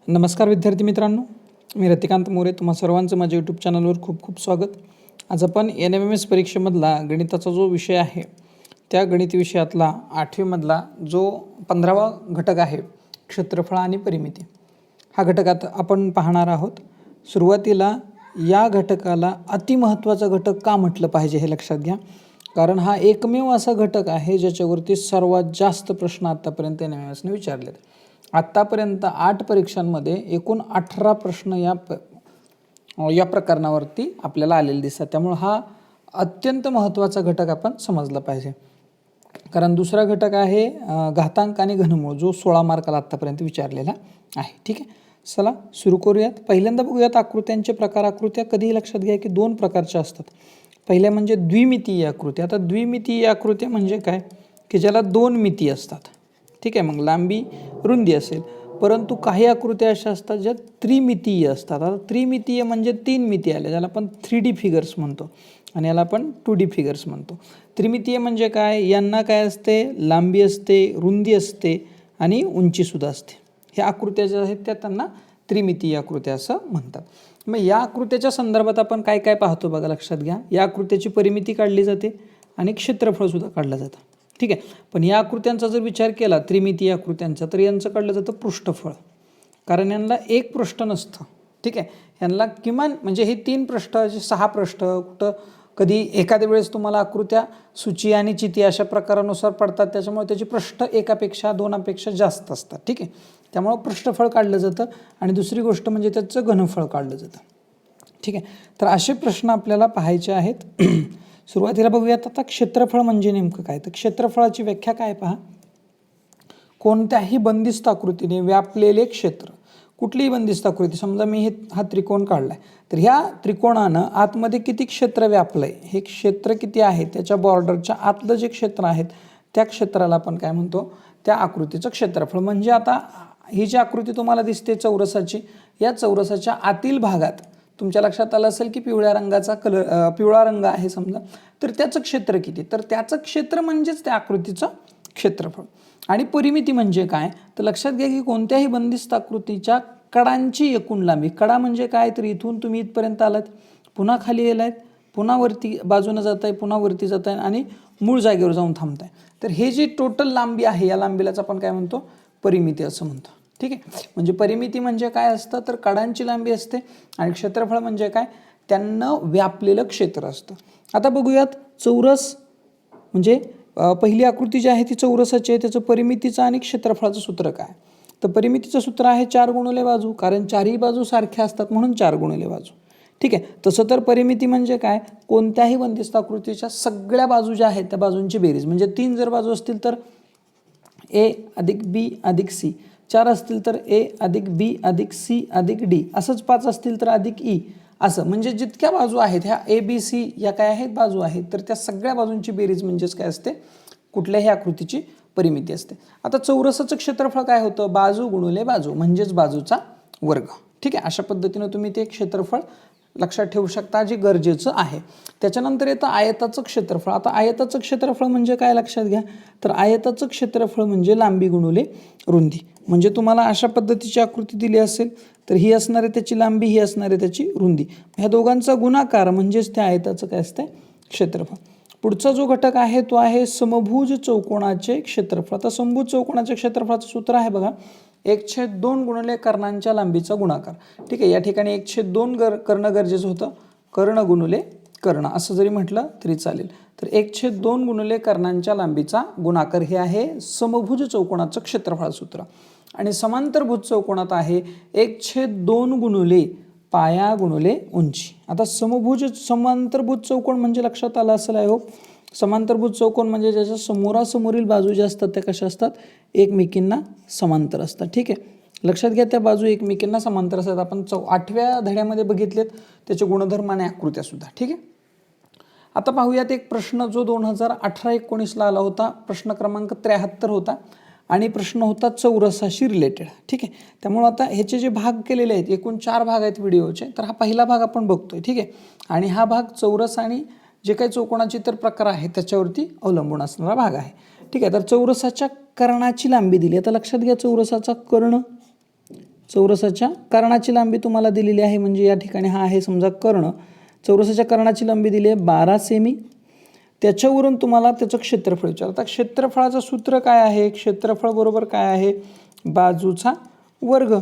नमस्कार विद्यार्थी मित्रांनो, मी रतिकांत मोरे. तुम्हा सर्वांचं माझ्या यूट्यूब चॅनलवर खूप खूप स्वागत. आज आपण NMMS परीक्षेमधला गणिताचा जो विषय आहे त्या गणित विषयातला 8वीमधला जो 15वा घटक आहे क्षेत्रफळ आणि परिमिती, हा घटकात आपण पाहणार आहोत. सुरुवातीला या घटकाला अतिमहत्त्वाचा घटक का म्हटलं पाहिजे हे लक्षात घ्या, कारण हा एकमेव असा घटक आहे ज्याच्यावरती सर्वात जास्त प्रश्न आत्तापर्यंत NMMSने विचारलेत. आत्तापर्यंत 8 परीक्षांमध्ये एकूण 18 प्रश्न या प्रकरणावरती आपल्याला आलेले दिसतात. त्यामुळे हा अत्यंत महत्त्वाचा घटक आपण समजला पाहिजे. कारण दुसरा घटक आहे घातांक आणि घनमूळ, जो 16 मार्काला आत्तापर्यंत विचारलेला आहे. ठीक आहे, चला सुरू करूयात. पहिल्यांदा बघूयात आकृत्यांचे प्रकार. आकृत्या कधीही लक्षात घ्या की 2 प्रकारच्या असतात. पहिल्या म्हणजे द्विमितीय आकृती. आता द्विमितीय आकृती म्हणजे काय की ज्याला 2 मिती असतात. ठीक आहे, मग लांबी रुंदी असेल. परंतु काही आकृत्या अशा असतात ज्या त्रिमितीय असतात. आता त्रिमितीय म्हणजे 3 मिती आल्या, ज्याला आपण 3D फिगर्स म्हणतो आणि याला आपण 2D फिगर्स म्हणतो. त्रिमितीय म्हणजे काय, यांना काय असते, लांबी असते, रुंदी असते आणि उंचीसुद्धा असते. ह्या आकृत्या ज्या आहेत त्या त्यांना त्रिमितीय आकृत्या असं म्हणतात. मग या आकृत्याच्या संदर्भात आपण काय काय पाहतो बघा, लक्षात घ्या. या आकृत्याची परिमिती काढली जाते आणि क्षेत्रफळसुद्धा काढलं जातं. ठीक आहे, पण या आकृत्यांचा जर विचार केला त्रिमितीय आकृत्यांचा, तर यांचं काढलं जातं पृष्ठफळ, कारण यांना एक पृष्ठ नसतं. ठीक आहे, यांना किमान म्हणजे हे 3 पृष्ठ, 6 पृष्ठ, कुठं कधी एखाद्या वेळेस तुम्हाला आकृत्या सूची आणि चिती अशा प्रकारानुसार पडतात, त्याच्यामुळे त्याची पृष्ठ एकापेक्षा 2पेक्षा जास्त असतात. ठीक आहे, त्यामुळं पृष्ठफळ काढलं जातं. आणि दुसरी गोष्ट म्हणजे त्याचं घनफळ काढलं जातं. ठीक आहे, तर असे प्रश्न आपल्याला पाहायचे आहेत. सुरुवातीला बघूयात आता क्षेत्रफळ म्हणजे नेमकं काय. तर क्षेत्रफळाची व्याख्या काय पहा, कोणत्याही बंदिस्त आकृतीने व्यापलेले क्षेत्र. कुठलीही बंदिस्त आकृती, समजा मी हा त्रिकोण काढलाय, तर ह्या त्रिकोणानं आतमध्ये किती क्षेत्र व्यापलंय, हे क्षेत्र किती आहे, त्याच्या बॉर्डरच्या आतलं जे क्षेत्र आहे त्या क्षेत्राला आपण काय म्हणतो, त्या आकृतीचं क्षेत्रफळ. म्हणजे आता ही जी आकृती तुम्हाला दिसते चौरसाची, या चौरसाच्या आतील भागात तुमच्या लक्षात आलं असेल की पिवळ्या रंगाचा पिवळा रंग आहे समजा, तर त्याचं क्षेत्र किती, तर त्याचं क्षेत्र म्हणजेच त्या आकृतीचं क्षेत्रफळ. आणि परिमिती म्हणजे काय, तर लक्षात घ्या की कोणत्याही बंदिस्त आकृतीच्या कडांची एकूण लांबी. कडा म्हणजे काय, तर इथून तुम्ही इथपर्यंत आलात, पुन्हा खाली गेलात, पुन्हा वरती बाजूनं जाताय, पुन्हा वरती जाताय आणि मूळ जागेवर जाऊन थांबताय, तर हे जी टोटल लांबी आहे या लांबीलाच आपण काय म्हणतो, परिमिती असं म्हणतो. ठीक आहे, म्हणजे परिमिती म्हणजे काय असतं, तर कडांची लांबी असते. आणि क्षेत्रफळ म्हणजे काय, त्यांना व्यापलेलं क्षेत्र असतं. आता बघूयात चौरस म्हणजे पहिली आकृती जी आहे ती चौरसाची आहे, त्याचं परिमितीचं आणि क्षेत्रफळाचं सूत्र काय. तर परिमितीचं सूत्र आहे 4 गुणिले बाजू, कारण चारही बाजू सारख्या असतात म्हणून 4 गुणिले बाजू. ठीक आहे, तसं तर परिमिती म्हणजे काय, कोणत्याही बंदिस्त आकृतीच्या सगळ्या बाजू ज्या आहेत त्या बाजूंची बेरीज. म्हणजे 3 जर बाजू असतील तर A अधिक B अधिक C, 4 असतील तर A अधिक B अधिक C अधिक D, असंच 5 असतील तर अधिक E, असं. म्हणजे जितक्या बाजू आहेत ह्या ABC या काय आहेत, बाजू आहेत, तर त्या सगळ्या बाजूंची बेरीज म्हणजेच काय असते, कुठल्याही आकृतीची परिमिती असते. आता चौरसाचं क्षेत्रफळ काय होतं, बाजू गुणिले बाजू म्हणजेच बाजूचा वर्ग. ठीक आहे, अशा पद्धतीनं तुम्ही ते क्षेत्रफळ लक्षात ठेवू शकता, जे गरजेचं आहे. त्याच्यानंतर येतं आयताचं क्षेत्रफळ. आता आयताचं क्षेत्रफळ म्हणजे काय लक्षात घ्या, तर आयताचं क्षेत्रफळ म्हणजे लांबी गुणिले रुंदी. म्हणजे तुम्हाला अशा पद्धतीची आकृती दिली असेल तर ही असणार आहे त्याची लांबी, ही असणार आहे त्याची रुंदी, ह्या दोघांचा गुणाकार म्हणजेच त्या आयताचं काय असते, क्षेत्रफळ. पुढचा जो घटक आहे तो आहे समभुज चौकोनाचे क्षेत्रफळ. आता समभुज चौकोनाच्या क्षेत्रफळाचं सूत्र आहे बघा, 1/2 गुणिले कर्णांच्या लांबीचा गुणाकार. ठीक आहे, या ठिकाणी 1/2 कर्ण गरजेचं होतं, कर्ण गुणिले कर्ण असं जरी म्हटलं तरी चालेल. तर 1/2 गुणिले कर्णांच्या लांबीचा गुणाकार हे आहे समभुज चौकोनाचं क्षेत्रफळ सूत्र. आणि समांतरभुज चौकोनात आहे 1/2 गुणिले पाया गुणिले उंची. आता समांतरभुज चौकोन म्हणजे लक्षात आलं असेल आहे हो, समांतरभुज चौकोन म्हणजे ज्याच्या समोरासमोरील बाजू ज्या असतात त्या कशा असतात, एकमेकींना समांतर असतात. ठीक आहे, लक्षात घ्या त्या बाजू एकमेकींना समांतर असतात. आपण 8व्या धड्यामध्ये बघितलेत त्याचे गुणधर्म आणि आकृत्या सुद्धा. ठीक आहे, आता पाहूयात एक प्रश्न जो 2018-19ला आला होता, प्रश्न क्रमांक 73 होता आणि प्रश्न होता चौरसाशी रिलेटेड. ठीक आहे, त्यामुळे आता ह्याचे जे भाग केलेले आहेत, एकूण 4 भाग आहेत व्हिडिओचे, तर हा पहिला भाग आपण बघतोय. ठीक आहे, आणि हा भाग चौरस आणि जे काही चौकोनाचे इतर प्रकार आहेत त्याच्यावरती अवलंबून असणारा भाग आहे. ठीक आहे, तर चौरसाच्या कर्णाची लांबी दिली. आता लक्षात घ्या, चौरसाचा कर्ण चौरसाच्या कर्णाची लांबी तुम्हाला दिलेली आहे, म्हणजे या ठिकाणी हा आहे समजा कर्ण. चौरसाच्या कर्णाची लांबी दिली आहे 12 सेमी. त्याच्यावरून तुम्हाला त्याचं क्षेत्रफळ विचारलं. आता क्षेत्रफळाचं सूत्र काय आहे? क्षेत्रफळ बरोबर काय आहे? बाजूचा वर्ग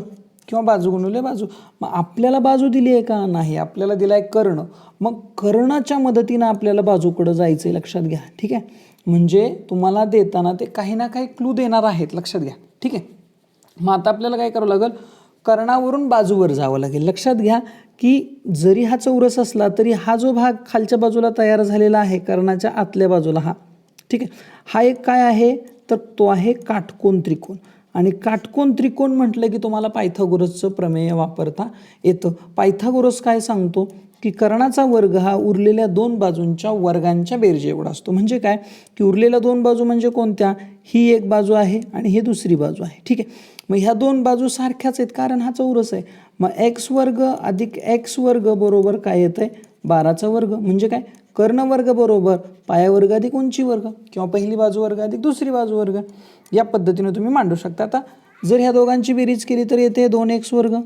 किंवा बाजू गुणिले बाजू. मग आपल्याला बाजू दिली आहे का? नाही, आपल्याला दिला आहे कर्ण. मग कर्णाच्या मदतीनं आपल्याला बाजूकडं जायचं आहे, लक्षात घ्या. ठीक आहे, म्हणजे तुम्हाला देताना ते काही ना काही क्लू देणार आहेत, लक्षात घ्या. ठीक आहे, मग आता आपल्याला काय करावं लागेल? कर्णावरून बाजूवर जावं लागेल. लक्षात घ्या की जरी हा चौरस असला तरी हा जो भाग खालच्या बाजूला तयार झालेला आहे कर्णाच्या आतल्या बाजूला हा, ठीक आहे, हा एक काय आहे? तर तो आहे काटकोन त्रिकोण. आणि काटकोन त्रिकोण म्हटलं की तुम्हाला पायथागोरसचं प्रमेय वापरता येतं. पायथागोरस काय सांगतो की कर्णाचा वर्ग हा उरलेल्या दोन बाजूंच्या वर्गांच्या बेरजे एवढा असतो. म्हणजे काय की उरलेल्या दोन बाजू म्हणजे कोणत्या? ही एक बाजू आहे आणि ही दुसरी बाजू आहे. ठीक आहे, मग ह्या दोन बाजू सारख्याच आहेत कारण हा चौरस आहे. मग एक्स वर्ग अधिक एक्स वर्ग बरोबर काय येतं आहे? 12चा वर्ग. म्हणजे काय? कर्ण वर्ग बरोबर पाया वर्ग अधिक उंची वर्ग किंवा पहिली बाजू वर्ग अधिक दुसरी बाजू वर्ग. या पद्धतीने तुम्ही मांडू शकता. आता जर ह्या दोघांची बेरीज केली तर येते 2x वर्ग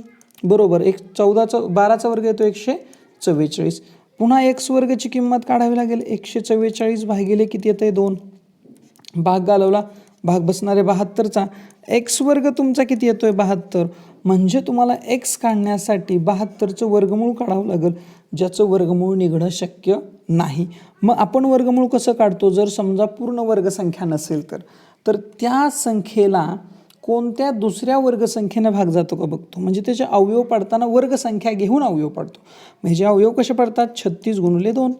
बरोबर 12चा वर्ग येतो 144. पुन्हा एक्स वर्गची किंमत काढावी लागेल. 144 भागिले किती येतं आहे? 2. भाग घालवला, भाग बसणारे 72चा. एक्स वर्ग तुमचा किती येतोय? 72. म्हणजे तुम्हाला एक्स काढण्यासाठी 72चं वर्गमूळ काढावं लागेल, ज्याचं वर्गमूळ निघणं शक्य नाही. मग आपण वर्गमूळ कसं काढतो? जर समजा पूर्ण वर्गसंख्या नसेल तर त्या संख्येला कोणत्या दुसऱ्या वर्गसंख्येने भाग जातो का बघतो. म्हणजे त्याचे अवयव पाडताना वर्गसंख्या घेऊन अवयव पाडतो. म्हणजे अवयव कसे पडतात? 36 गुणिले 2.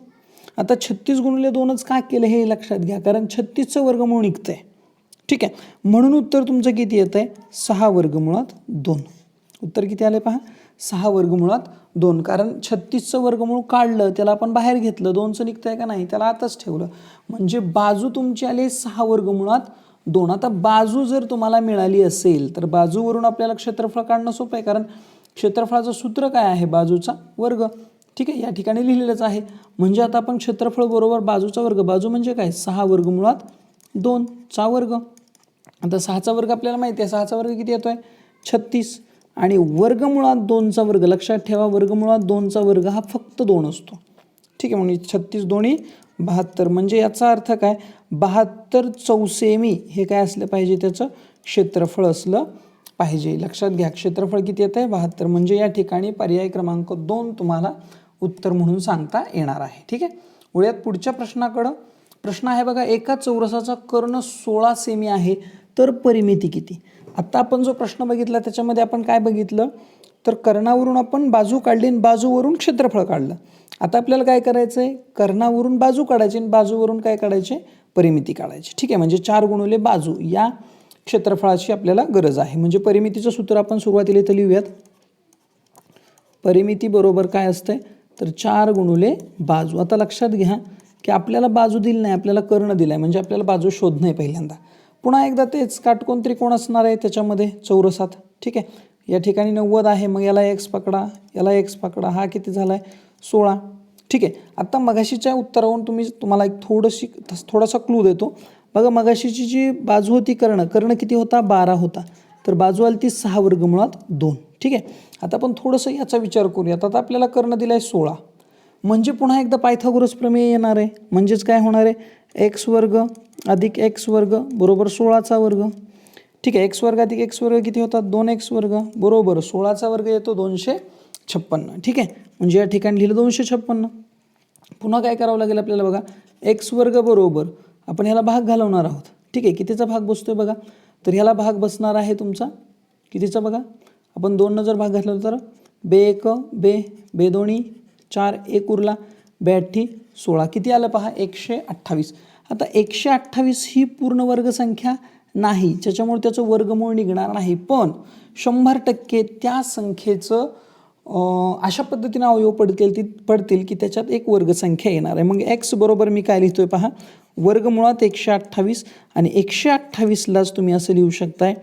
आता 36 गुणिले 2च का केलं हे लक्षात घ्या, कारण 36चं वर्गमूळ निघतं आहे. ठीक आहे, म्हणून उत्तर तुमचं किती येतं आहे? 6 वर्गमुळात 2. उत्तर किती आले पहा? 6 वर्गमुळात 2. कारण 36चं वर्गमूळ काढलं, त्याला आपण बाहेर घेतलं, 2चं निघतं आहे का नाही, त्याला आतच ठेवलं. म्हणजे बाजू तुमची आली 6 वर्गमुळात 2. आता बाजू जर तुम्हाला मिळाली असेल तर बाजूवरून आपल्याला क्षेत्रफळ काढणं सोपं आहे, कारण क्षेत्रफळाचं सूत्र काय आहे? बाजूचा वर्ग. ठीक आहे, या ठिकाणी लिहिलेलंच आहे. म्हणजे आता आपण क्षेत्रफळ बरोबर बाजूचा वर्ग. बाजू म्हणजे काय? 6 वर्गमुळात 2चा वर्ग. आता 6चा वर्ग आपल्याला माहिती आहे. 6चा वर्ग किती येतोय? 36. आणि वर्गमुळात 2चा वर्ग, लक्षात ठेवा, वर्गमुळात 2चा वर्ग हा फक्त 2 असतो. ठीक आहे, म्हणजे 36 दोन्ही 72. म्हणजे याचा अर्थ काय? 72 चौसेमी हे काय असलं पाहिजे? त्याचं क्षेत्रफळ असलं पाहिजे. लक्षात घ्या, क्षेत्रफळ किती येतं आहे? 72. म्हणजे या ठिकाणी पर्याय क्रमांक 2 तुम्हाला उत्तर म्हणून सांगता येणार आहे. ठीक आहे, वळूयात पुढच्या प्रश्नाकडं. प्रश्न आहे बघा, एका चौरसाचा कर्ण 16 सेमी आहे तर परिमिती किती? आता आपण जो प्रश्न बघितला त्याच्यामध्ये आपण काय बघितलं? तर कर्णावरून आपण बाजू काढली आणि बाजूवरून क्षेत्रफळ काढलं. आता आपल्याला काय करायचं आहे? कर्णावरून बाजू काढायची आणि बाजूवरून काय काढायचे? परिमिती काढायची. ठीक आहे, म्हणजे 4 गुणिले बाजू या क्षेत्रफळाची आपल्याला गरज आहे. म्हणजे परिमितीचं सूत्र आपण सुरुवातीला इथं लिहूयात. परिमिती बरोबर काय असतंय? तर 4 गुणिले बाजू. आता लक्षात घ्या की आपल्याला बाजू दिली नाही, आपल्याला कर्ण दिला आहे, म्हणजे आपल्याला बाजू शोधणं आहे पहिल्यांदा. पुन्हा एकदा तेच काटकोन त्रिकोण असणार आहे त्याच्यामध्ये चौरसात. ठीक आहे, या ठिकाणी 90 आहे, मग याला एक्स पकडा, याला एक्स पकडा, हा किती झाला आहे? 16. ठीक आहे, आता मगाशीच्या उत्तरावरून तुम्हाला एक थोडासा क्लू देतो बघा. मगाशीची जी बाजू होती कर्ण किती होता? 12 होता. तर बाजू आली ती 6 वर्गमुळात 2. ठीक आहे, आता आपण थोडंसं याचा विचार करूयात. आता आपल्याला कर्ण दिला आहे 16. म्हणजे पुन्हा एकदा पायथागोरस प्रमेय येणार आहे. म्हणजेच काय होणार आहे? एक्स वर्ग अधिक एक्स वर्ग बरोबर 16चा वर्ग. ठीक आहे, एक्स वर्ग अधिक एक्स वर्ग किती होतात? 2x वर्ग बरोबर 16चा वर्ग येतो 256. ठीक आहे, म्हणजे या ठिकाणी लिहिलं 256. पुन्हा काय करावं लागेल आपल्याला बघा? एक्स वर्ग बरोबर आपण ह्याला भाग घालवणार आहोत. ठीक आहे, कितीचा भाग बसतोय बघा? तर ह्याला भाग बसणार आहे तुमचा कितीचा बघा? आपण 2 जर भाग घातला तर बे 1 बे 2 4 1 उरला 82 16 किती आलं पहा? 128. आता 128 ही पूर्ण वर्गसंख्या नाही, त्याच्यामुळे त्याचं वर्गमूळ निघणार नाही. पण 100% त्या संख्येचं अशा पद्धतीने अवयव पडतील की त्याच्यात एक वर्गसंख्या येणार आहे. मग एक्स बरोबर मी काय लिहितोय पहा? वर्गमुळात 128. आणि 128लाच तुम्ही असं लिहू शकताय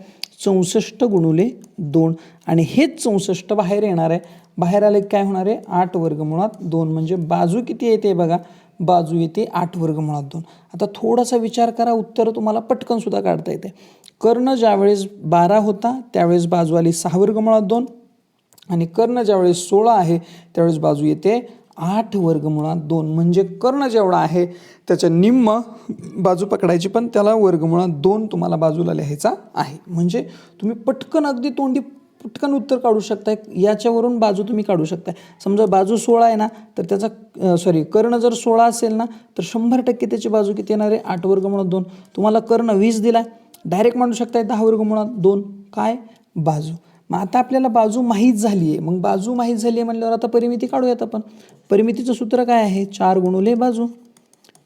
64 गुणिले 2. आणि हेच 64 बाहेर येणार आहे. बाहेर आले काय होणार आहे? 8 वर्गमुळात 2. म्हणजे बाजू किती येते बघा? बाजू येते 8 वर्गमुळात 2. आता थोडासा विचार करा, उत्तर तुम्हाला पटकन सुद्धा काढता येते. कर्ण ज्यावेळेस 12 होता त्यावेळेस बाजू आली 6 वर्गमुळात 2 आणि कर्ण ज्यावेळेस 16 आहे त्यावेळेस बाजू येते 8 वर्गमुळात 2. म्हणजे कर्ण जेवढा आहे त्याच्या निम्म बाजू पकडायची, पण त्याला वर्गमुळात 2 तुम्हाला बाजूला लिहायचा आहे. म्हणजे तुम्ही पटकन अगदी तोंडी पटकन उत्तर काढू शकताय. याच्यावरून बाजू तुम्ही काढू शकताय. समजा बाजू 16 आहे ना, तर त्याचा कर्ण जर 16 असेल ना, तर 100% त्याची बाजू किती येणार आहे? 8 वर्गमुळात 2. तुम्हाला कर्ण 20 दिला, डायरेक्ट म्हणू शकताय 10 वर्गमुळात 2 काय बाजू. मग आता आपल्याला बाजू माहीत झाली आहे. मग बाजू माहीत झाली आहे म्हणल्यावर आता परिमिती काढूयात आपण. परिमितीचं सूत्र काय आहे? 4 गुणुले बाजू.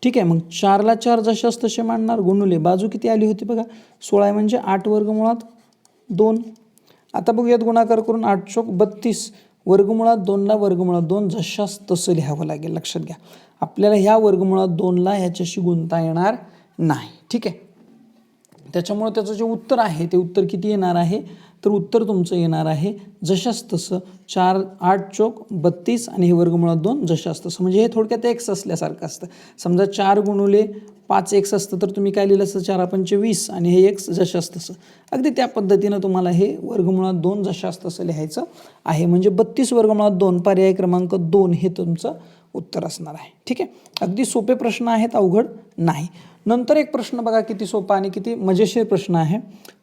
ठीक आहे, मग 4ला 4 जशास तसे मांडणार, गुणुले बाजू किती आली होती बघा 16 म्हणजे 8 वर्गमुळात 2. आता बघूयात गुणाकार करून. 8 चोक 32 वर्गमुळात 2ला वर्गमुळात 2 जशास तसं लिहावं लागेल. लक्षात घ्या, आपल्याला ह्या वर्गमुळात 2ला ह्याच्याशी गुणता येणार नाही. ठीक आहे, त्याच्यामुळे त्याचं जे उत्तर आहे ते उत्तर किती येणार आहे? तर उत्तर तुमचं येणार आहे जशास तसं 8 चोक 32 आणि हे वर्गमुळात 2 जशास तसं. म्हणजे हे थोडक्यात एक्स असल्यासारखं असतं. समजा 4 गुणुले 5 एक्स असतं तर तुम्ही काय लिहिलं असतं? 4 पंचे 20 आणि हे एक्स जशास तसं. अगदी त्या पद्धतीनं तुम्हाला हे वर्गमुळात 2 जशास तसं लिहायचं आहे. म्हणजे 32 वर्गमुळात 2 पर्याय क्रमांक 2 हे तुमचं उत्तर असणार आहे. ठीक आहे, अगदी सोपे प्रश्न आहेत, अवघड नाही. नंतर एक प्रश्न बघा किती सोपा आणि किती मजेशीर प्रश्न आहे.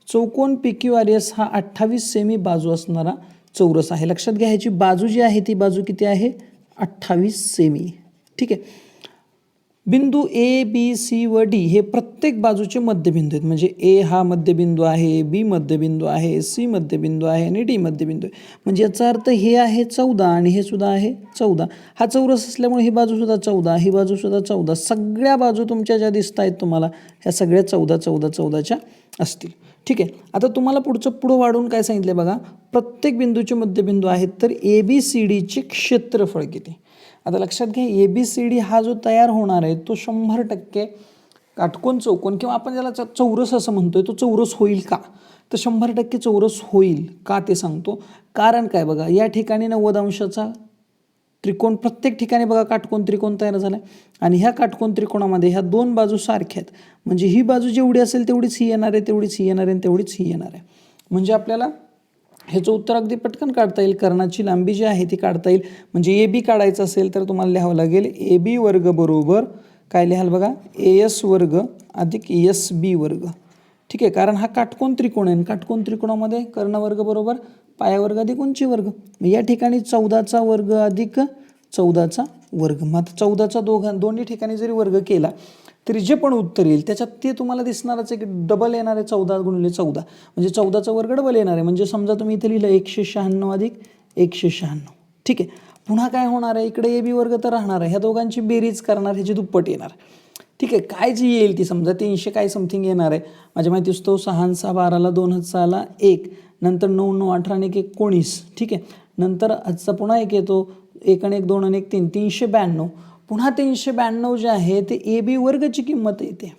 चौकोन PQRS हा 28 सेमी बाजू असणारा चौरस आहे. लक्षात घ्या, ह्याची बाजू जी आहे ती बाजू किती आहे? 28 सेमी. ठीक आहे, बिंदू A, B, C व D हे प्रत्येक बाजूचे मध्यबिंदू आहेत. म्हणजे A हा मध्यबिंदू आहे, B मध्यबिंदू आहे, C मध्यबिंदू आहे आणि D मध्यबिंदू आहे. म्हणजे याचा अर्थ हे आहे 14 आणि हे सुद्धा आहे 14. हा चौरस असल्यामुळे ही बाजू सुद्धा 14, ही बाजू सुद्धा 14. सगळ्या बाजू तुमच्या ज्या दिसत आहेत तुम्हाला ह्या सगळ्या 14 14 14च्या असतील. ठीक आहे, आता तुम्हाला पुढं वाढून काय सांगितलं बघा, प्रत्येक बिंदूचे मध्यबिंदू आहेत तर ABCDचे क्षेत्रफळ किती. आता लक्षात घ्या, ABCD हा जो तयार होणार आहे तो 100% काटकोन चौकोन किंवा आपण ज्याला चौरस असं म्हणतोय तो चौरस होईल का? तर 100% चौरस होईल का ते सांगतो. कारण काय बघा, या ठिकाणी 90 अंशाचा त्रिकोण, प्रत्येक ठिकाणी बघा काटकोन त्रिकोण तयार झाला आणि ह्या काटकोन त्रिकोणामध्ये ह्या दोन बाजू सारख्या आहेत. म्हणजे ही बाजू जेवढी असेल तेवढीच ही येणार आहे, तेवढीच ही येणार आहे, तेवढीच ही येणार आहे. म्हणजे आपल्याला ह्याचं उत्तर अगदी पटकन काढता येईल. कर्णाची लांबी जी आहे ती काढता येईल. म्हणजे AB काढायचं असेल तर तुम्हाला लिहावं लागेल AB वर्ग बरोबर काय लिहाल बघा, AS वर्ग अधिक SB वर्ग. ठीक आहे, कारण हा काटकोन त्रिकोण आहे. काटकोन त्रिकोणामध्ये कर्ण वर्ग बरोबर पाया वर्ग अधिक उंची वर्ग. या ठिकाणी 14चा वर्ग अधिक 14चा वर्ग. मग 14चा दोन्ही ठिकाणी जरी वर्ग केला तरी जे पण उत्तर येईल त्याच्यात ते तुम्हाला दिसणारच आहे की डबल येणार आहे. 14 गुणिले 14 म्हणजे 14चा वर्ग डबल येणार आहे. म्हणजे समजा तुम्ही इथे लिहिलं 196 अधिक 196. ठीक आहे, पुन्हा काय होणार आहे, इकडे AB वर्ग तर राहणार आहे, ह्या दोघांची बेरीज करणार, ह्याची दुप्पट येणार. ठीक आहे, काय जी येईल ती समजा 300 काय समथिंग येणार आहे. माझ्या माहिती असतो 6 6 12ला 2 6ला 1 नंतर 9 9 18 1 19. ठीक आहे, नंतर आजचा पुन्हा एक येतो 1 आणि 1 2 आणि 1 3 392. पुन्हा 392 जे आहे ते AB वर्गची किंमत येते.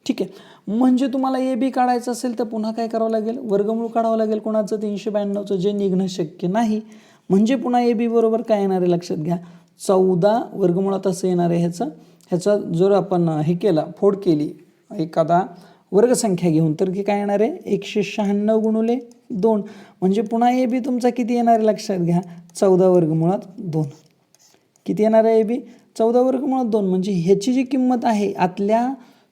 ठीक आहे, म्हणजे तुम्हाला AB काढायचं असेल तर पुन्हा काय करावं लागेल, वर्गमूळ काढावं लागेल कोणाचं 392चं, जे निघणं शक्य नाही. म्हणजे पुन्हा AB बरोबर काय येणार आहे लक्षात घ्या, 14 वर्गमुळात असं येणार आहे. ह्याचा जर आपण हे केला, फोड केली एखादा वर्गसंख्या घेऊन तर की काय येणार आहे 196 गुणुले 2. म्हणजे पुन्हा AB तुमचा किती येणार आहे लक्षात घ्या, 14 वर्गमुळात 2. किती येणार आहे AB 14 वर्गमुळात 2. म्हणजे ह्याची जी किंमत आहे आतल्या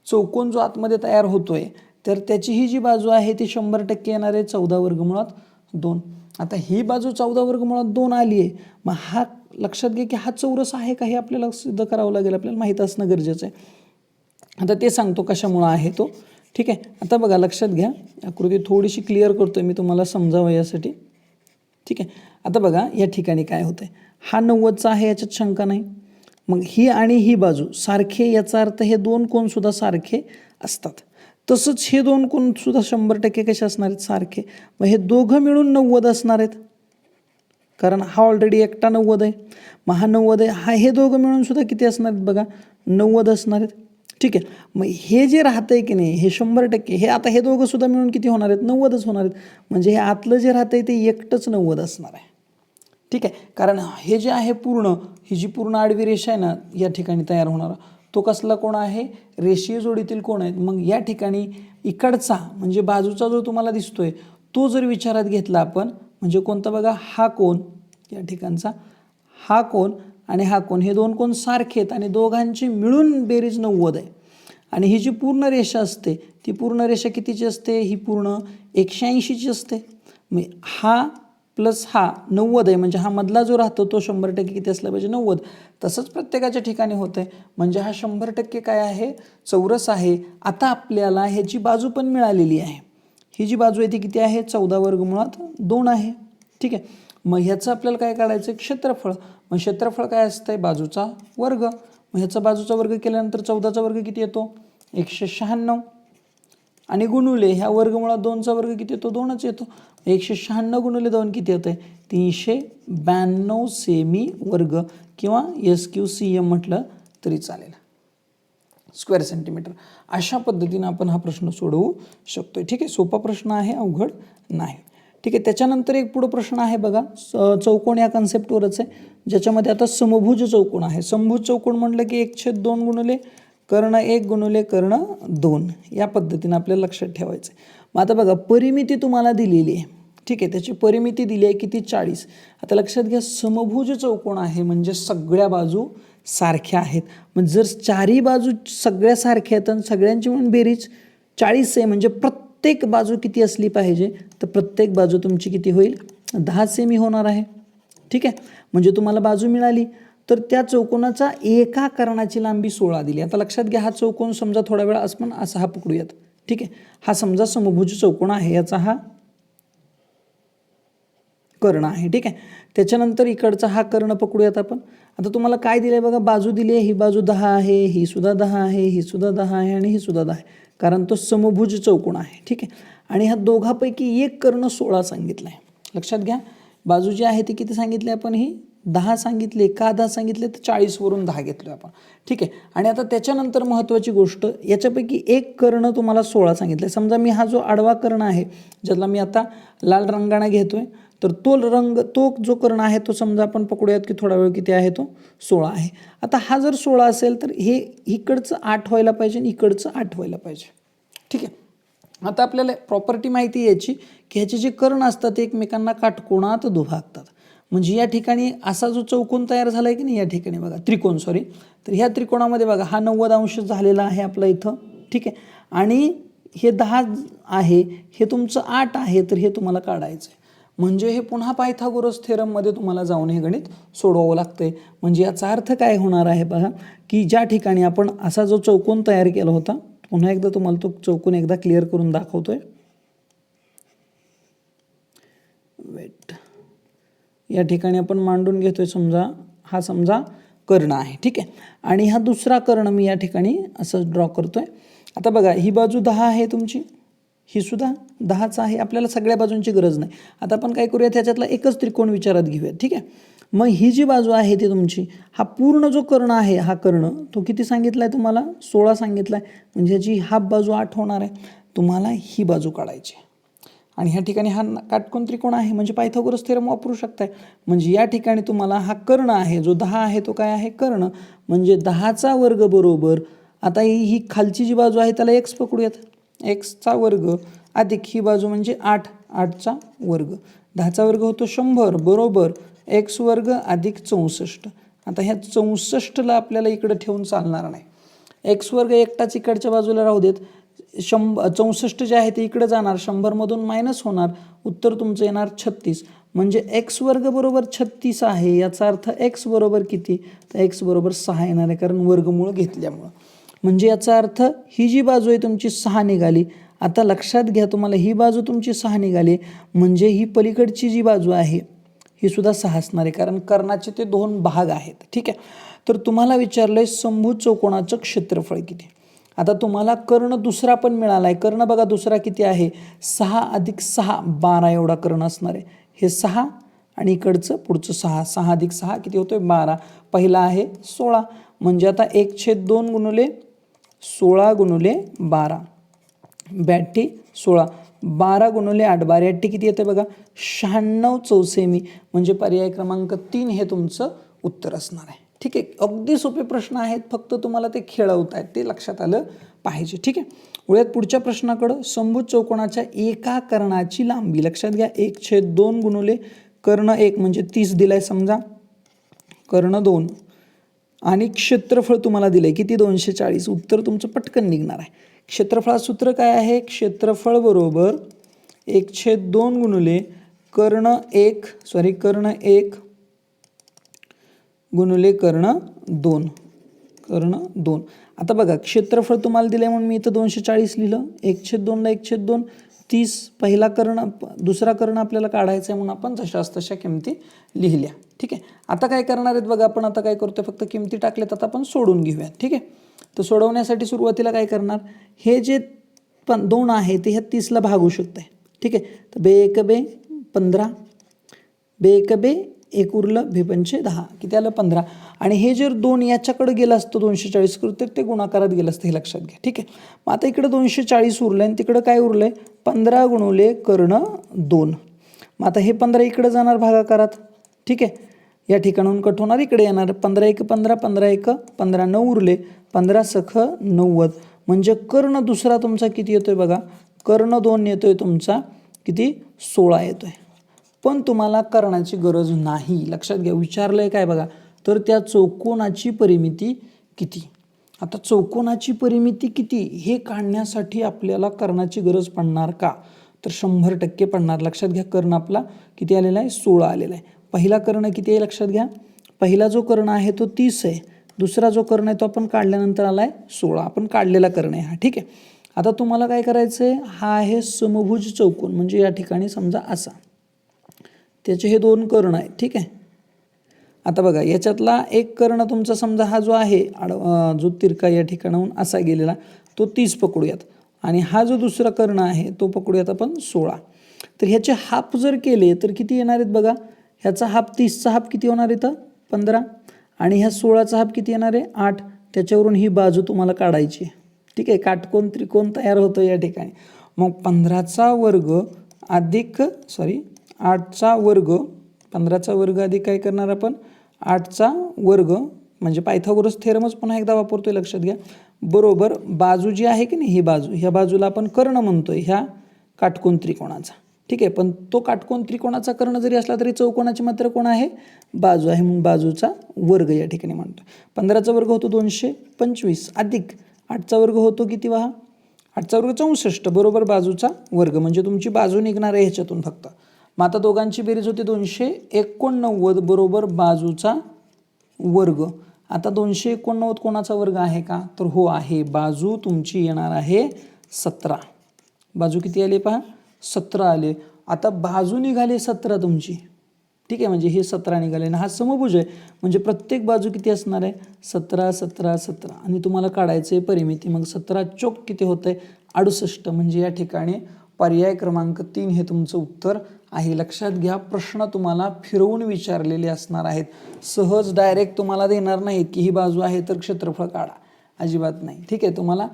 चौकोन जो आतमध्ये तयार होतोय तर त्याची ही जी बाजू आहे ती 100% येणार आहे 14 वर्गमुळात 2. आता ही बाजू 14 वर्गमुळात 2 आली आहे. मग हा लक्षात घ्या की हा चौरस आहे का हे आपल्याला सिद्ध करावं लागेल, आपल्याला माहीत असणं गरजेचं आहे. आता ते सांगतो कशामुळं आहे तो. ठीक आहे, आता बघा लक्षात घ्या, आकृती थोडीशी क्लिअर करतोय मी तुम्हाला समजावं यासाठी. ठीक आहे, आता बघा या ठिकाणी काय होतंय, हा 90चा आहे याच्यात शंका नाही. मग ही आणि ही बाजू सारखे, याचा अर्थ हे दोन कोण सुद्धा सारखे असतात. तसंच हे दोन कोण सुद्धा 100% कसे असणार आहेत, सारखे. मग हे दोघं मिळून 90 असणार आहेत, कारण हा ऑलरेडी एकटा 90 आहे. मग हा 90 आहे, हे दोघं मिळून सुद्धा किती असणार आहेत बघा, 90 असणार आहेत. ठीक आहे, मग हे जे राहतंय की नाही हे 100%, हे आता हे दोघं सुद्धा मिळून किती होणार आहेत, 90च होणार आहेत. म्हणजे हे आतलं जे राहतंय ते एकटंच 90 असणार आहे. ठीक आहे, कारण हे जे आहे पूर्ण, ही जी पूर्ण आडवी रेषा आहे ना या ठिकाणी तयार होणारा, तो कसला कोण आहे, रेषीय जोडीतील कोण आहेत. मग या ठिकाणी इकडचा म्हणजे बाजूचा जो तुम्हाला दिसतोय तो जर विचारात घेतला आपण, म्हणजे कोणता बघा, हा कोण या ठिकाणचा, हा कोण आणि हा कोण, हे दोन कोण सारखे आहेत आणि दोघांची मिळून बेरीज 90 आहे. आणि ही जी पूर्ण रेषा असते ती पूर्ण रेषा कितीची असते, ही पूर्ण 180ची असते. मग हा प्लस हा 90 आहे, म्हणजे हा मधला जो राहतो तो 100% किती असला पाहिजे, 90. तसंच प्रत्येकाच्या ठिकाणी होतं आहे, म्हणजे हा 100% काय आहे, चौरस आहे. आता आपल्याला ह्याची बाजू पण मिळालेली आहे. ही जी बाजू आहे ती किती आहे, 14 वर्गमुळात 2 आहे. ठीक आहे. मग ह्याचं आपल्याला काय काढायचं, क्षेत्रफळ. मग क्षेत्रफळ काय असतंय, बाजूचा वर्ग. मग ह्याचा बाजूचा वर्ग केल्यानंतर 14चा वर्ग किती येतो, 196. आणि गुणुले ह्या वर्गमुळात 2चा वर्ग किती येतो, 2च येतो. 196 गुणुले 2 किती होतं आहे, 392 सेमी वर्ग किंवा SQCM म्हटलं तरी चालेल, स्क्वेअर सेंटीमीटर. अशा पद्धतीनं आपण हा प्रश्न सोडवू शकतोय. ठीक आहे, सोपा प्रश्न आहे, अवघड नाही. ठीक आहे. त्याच्यानंतर एक पुढं प्रश्न आहे बघा, चौकोन या कन्सेप्टवरच आहे, ज्याच्यामध्ये आता समभुज चौकोन आहे. समभुज चौकोन म्हटलं की 1/2 गुणुले कर्ण 1 गुणुले कर्ण 2 या पद्धतीनं आपल्याला लक्षात ठेवायचं आहे. मग आता बघा, परिमिती तुम्हाला दिलेली आहे. ठीक आहे, त्याची परिमिती दिली आहे किती, 40. आता लक्षात घ्या, समभुज चौकोन आहे म्हणजे सगळ्या बाजू सारख्या आहेत. मग जर चारही बाजू सगळ्या सारख्या आहेत आणि सगळ्यांची म्हणून बेरीज 40 आहे, म्हणजे प्रत्येक बाजू किती असली पाहिजे, तर प्रत्येक बाजू तुमची किती होईल, 10 सेमी होणार आहे. ठीक आहे, म्हणजे तुम्हाला बाजू मिळाली. तर त्या चौकोनाचा एका कर्णाची लांबी 16 दिली. आता लक्षात घ्या, हा चौकोन समजा थोडा वेळ आपण असा हा पकडूयात. ठीक आहे, हा समजा समभुज चौकोन आहे, याचा हा कर्ण आहे. ठीक आहे, त्याच्यानंतर इकडचा हा कर्ण पकडूयात आपण. आता तुम्हाला काय दिलं आहे बघा, बाजू दिली आहे, ही बाजू 10 आहे, ही सुद्धा 10 आहे, ही सुद्धा 10 आहे आणि ही सुद्धा 10 आहे, कारण तो समभुज चौकोन आहे. ठीक आहे, आणि ह्या दोघांपैकी एक कर्ण 16 सांगितलं आहे. लक्षात घ्या, बाजू जी आहे ती किती सांगितली आपण, ही 10 सांगितले. का 10 सांगितले, तर 40 वरून 10 घेतलो आपण. ठीक आहे, आणि आता त्याच्यानंतर महत्त्वाची गोष्ट, याच्यापैकी एक कर्ण तुम्हाला 16 सांगितलं. समजा मी हा जो आडवा कर्ण आहे, ज्याला मी आता लाल रंगाने घेतोय, तर तो जो कर्ण आहे तो समजा आपण पकडूयात की थोडा वेळ किती आहे, तो 16 आहे. आता हा जर 16 असेल तर हे इकडचं 8 व्हायला पाहिजे आणि इकडचं 8 व्हायला पाहिजे. ठीक आहे, आता आपल्याला प्रॉपर्टी माहिती याची की ह्याचे जे कर्ण असतात ते एकमेकांना काटकोनात दुभागतात. म्हणजे या ठिकाणी असा जो चौकोन तयार झाला आहे की नाही, या ठिकाणी बघा, त्रिकोण सॉरी, तर ह्या त्रिकोणामध्ये बघा हा 90 अंश झालेला आहे आपला इथं. ठीक आहे, आणि हे 10 आहे, हे तुमचं 8 आहे, तर हे तुम्हाला काढायचं आहे. म्हणजे हे पुन्हा पायथागोरस थेरममध्ये तुम्हाला जाऊन हे गणित सोडवावं लागतंय. म्हणजे याचा अर्थ काय होणार आहे बघा, की ज्या ठिकाणी आपण असा जो चौकोन तयार केला होता, पुन्हा एकदा तुम्हाला तो चौकोन एकदा क्लिअर करून दाखवतोय. वेट, या ठिकाणी आपण मांडून घेतोय, समजा हा समजा कर्ण आहे. ठीक आहे, आणि हा दुसरा कर्ण मी या ठिकाणी असं ड्रॉ करतोय. आता बघा, ही बाजू 10 आहे तुमची, ही सुद्धा 10च आहे. आपल्याला सगळ्या बाजूंची गरज नाही. आता आपण काय करूया, त्याच्यातला एकच त्रिकोण विचारात घेऊया. ठीक आहे, मग ही जी बाजू आहे ती तुमची, हा पूर्ण जो कर्ण आहे, हा कर्ण तो किती सांगितला आहे तुम्हाला, 16 सांगितला आहे. म्हणजे ह्याची हाफ बाजू 8 होणार आहे. तुम्हाला ही बाजू काढायची आणि ह्या ठिकाणी हा काटकोन त्रिकोण आहे, म्हणजे पायथागोरस थेरम वापरू शकताय. म्हणजे या ठिकाणी तुम्हाला हा कर्ण आहे, जो 10 आहे तो काय आहे, कर्ण. म्हणजे 10चा वर्ग बरोबर, आता ही खालची जी बाजू आहे त्याला x पकडूयात, x वर्ग अधिक ही बाजू म्हणजे 8चा वर्ग, 10चा वर्ग होतो 100 बरोबर x वर्ग अधिक 64. आता ह्या 64ला आपल्याला इकडे ठेवून चालणार नाही. x वर्ग एकटाच इकडच्या बाजूला राहू देत. 64 जे आहे ते इकडे जाणार, 100मधून मायनस होणार, उत्तर तुमचं येणार 36. म्हणजे x वर्ग बरोबर 36 आहे. याचा अर्थ x बरोबर किती, तर x बरोबर 6 येणार आहे, कारण वर्गमूळ घेतल्यामुळं. म्हणजे याचा अर्थ ही जी बाजू आहे तुमची 6 निघाली. आता लक्षात घ्या, तुम्हाला ही बाजू तुमची 6 निघाली, म्हणजे ही पलीकडची जी बाजू आहे ही सुद्धा 6 असणार आहे, कारण कर्णाचे ते 2 भाग आहेत. ठीक आहे, तर तुम्हाला विचारलंय समभुज चौकोनाचं क्षेत्रफळ किती. आता तुम्हाला कर्ण दुसरा पण मिळाला आहे. कर्ण बघा दुसरा किती आहे, 6 अधिक 6 12 एवढा कर्ण असणार आहे. हे 6 आणि इकडचं पुढचं 6, 6 अधिक 6 किती होतोय, 12. पहिला आहे 16, म्हणजे आता 1/2 गुणुले 16 गुणुले 12, 82 16, 12 गुणुले 8, 12 किती येते बघा, 96 चौसेमी. म्हणजे पर्याय क्रमांक 3 हे तुमचं उत्तर असणार आहे. ठीक आहे, अगदी सोपे प्रश्न आहेत, फक्त तुम्हाला ते खेळवत आहेत, ते लक्षात आलं पाहिजे. ठीक आहे, वळूयात पुढच्या प्रश्नाकडं. समभुज चौकोनाच्या एका कर्णाची लांबी लक्षात घ्या 1/2 गुणिले कर्ण 1 म्हणजे 30 दिलाय समजा, कर्ण 2 आणि क्षेत्रफळ तुम्हाला दिलंय किती 240. उत्तर तुमचं पटकन निघणार आहे. क्षेत्रफळाचं सूत्र काय आहे? क्षेत्रफळ बरोबर 1/2 गुणिले कर्ण 1 गुणिले कर्ण 2. आता बघा क्षेत्रफळ तुम्हाला दिलंय म्हणून मी इथं 240 लिहिलं. 1/2 ला 1/2 30. पहिला कर्ण दुसरा कर्ण आपल्याला काढायचा आहे म्हणून आपण जशास तशा किमती लिहिल्या. ठीक आहे. आता काय करणार आहेत बघा आपण. आता काय करतोय फक्त किमती टाकल्यात, आता आपण सोडून घेऊया. ठीक आहे. तर सोडवण्यासाठी सुरुवातीला काय करणार, हे जे 2 आहे ते ह्या 30ला भागू शकते. ठीक आहे. तर 2 × 15, 2 1 उरलं, 2 10 किती आलं 15. आणि हे जर 2 याच्याकडे गेलं असतं 240 तर ते गुणाकारात गेलं असतं, हे लक्षात घ्या. ठीक आहे. मग आता इकडे 240 उरलं आणि तिकडं काय उरलंय 15 गुणिले कर्ण 2. मग आता हे 15 इकडे जाणार भागाकारात. ठीक आहे. या ठिकाणाहून कट होणार इकडे येणार. 15 1 15, 15 1 15, 9 उरले, 15 सख 90. म्हणजे कर्ण दुसरा तुमचा किती येतोय बघा, कर्ण 2 येतोय तुमचा किती 16 येतोय. पण तुम्हाला कर्णाची गरज नाही. लक्षात घ्या. विचारलंय काय बघा, तर त्या चौकोनाची परिमिती किती. आता चौकोनाची परिमिती किती हे काढण्यासाठी आपल्याला कर्णाची गरज पडणार का, तर 100% पडणार. लक्षात घ्या. कर्ण आपला किती आलेला आहे 16 आलेला आहे. पहिला कर्ण किती आहे लक्षात घ्या. पहिला जो कर्ण आहे तो 30 आहे. दुसरा जो कर्ण आहे तो आपण काढल्यानंतर आलाय 16. आपण काढलेला कर्ण आहे हा. ठीक आहे. आता तुम्हाला काय करायचं आहे, हा आहे समभुज चौकोन. म्हणजे या ठिकाणी समजा असा, त्याचे हे 2 कर्ण आहेत. ठीक आहे. आता बघा याच्यातला एक कर्ण तुमचा समजा हा जो आहे जो तिरका या ठिकाणाहून असा गेलेला तो 30 पकडूयात. आणि हा जो दुसरा कर्ण आहे तो पकडूयात आपण 16. तर ह्याचे हाफ जर केले तर किती येणार आहेत बघा. ह्याचा हाफ 30चा हाफ किती होणार इथं 15 आणि ह्या 16चा हाफ किती येणार आहे 8. त्याच्यावरून ही बाजू तुम्हाला काढायची. ठीक आहे. काटकोन त्रिकोण तयार होतो या ठिकाणी. मग 15चा वर्ग अधिक 8चा वर्ग, 15चा वर्ग अधिक काय करणार आपण 8चा वर्ग म्हणजे पायथागोरस थेरमच पुन्हा एकदा वापरतोय लक्षात घ्या. बरोबर बाजू जी आहे की नाही ही बाजू, ह्या बाजूला आपण कर्ण म्हणतोय ह्या काटकोन त्रिकोणाचा. ठीक आहे. पण तो काटकोन त्रिकोणाचा कर्ण जरी असला तरी चौकोनाची मात्र कोण आहे बाजू आहे म्हणून बाजूचा वर्ग या ठिकाणी म्हणतोय. 15चा वर्ग होतो 225 अधिक 8चा वर्ग होतो किती पहा 8चा वर्ग 64 बरोबर बाजूचा वर्ग. म्हणजे तुमची बाजू निघणार आहे ह्याच्यातून फक्त. मग आता दोघांची बेरीज होती 289 बरोबर बाजूचा वर्ग. आता 289 कोणाचा वर्ग आहे का, तर हो आहे. बाजू तुमची येणार आहे 17. बाजू किती आली पहा 17 आले. आता बाजू निघाली 17 तुमची. ठीक आहे. म्हणजे हे 17 निघाले आणि हा समभुज आहे म्हणजे प्रत्येक बाजू किती असणार आहे 17 17 17. आणि तुम्हाला काढायचं आहे परिमिती. मग 17 चोक किती होतंय 68. म्हणजे या ठिकाणी पर्याय क्रमांक 3 हे तुमचं उत्तर आहे. लक्षात घ्या. प्रश्न तुम्हाला फिरवून विचारलेले असणार आहेत. सहज डायरेक्ट तुम्हाला देणार नाहीत की ही बाजू आहे तर क्षेत्रफळ काढा, अजिबात नाही. ठीक आहे. तुम्हाला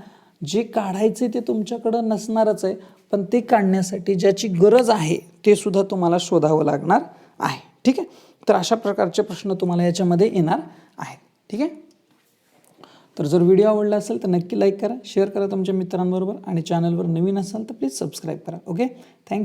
जे काढायचे ते तुमच्याकडं नसणारच आहे, पण ते काढण्यासाठी ज्याची गरज आहे ते सुद्धा तुम्हाला शोधावं लागणार आहे. ठीक आहे. तर अशा प्रकारचे प्रश्न तुम्हाला याच्यामध्ये येणार आहेत. ठीक आहे. तर जर व्हिडिओ आवडला असेल तर नक्की लाईक करा, शेअर करा तुमच्या मित्रांबरोबर आणि चॅनलवर नवीन असाल तर प्लीज सबस्क्राईब करा. ओके. थँक्यू.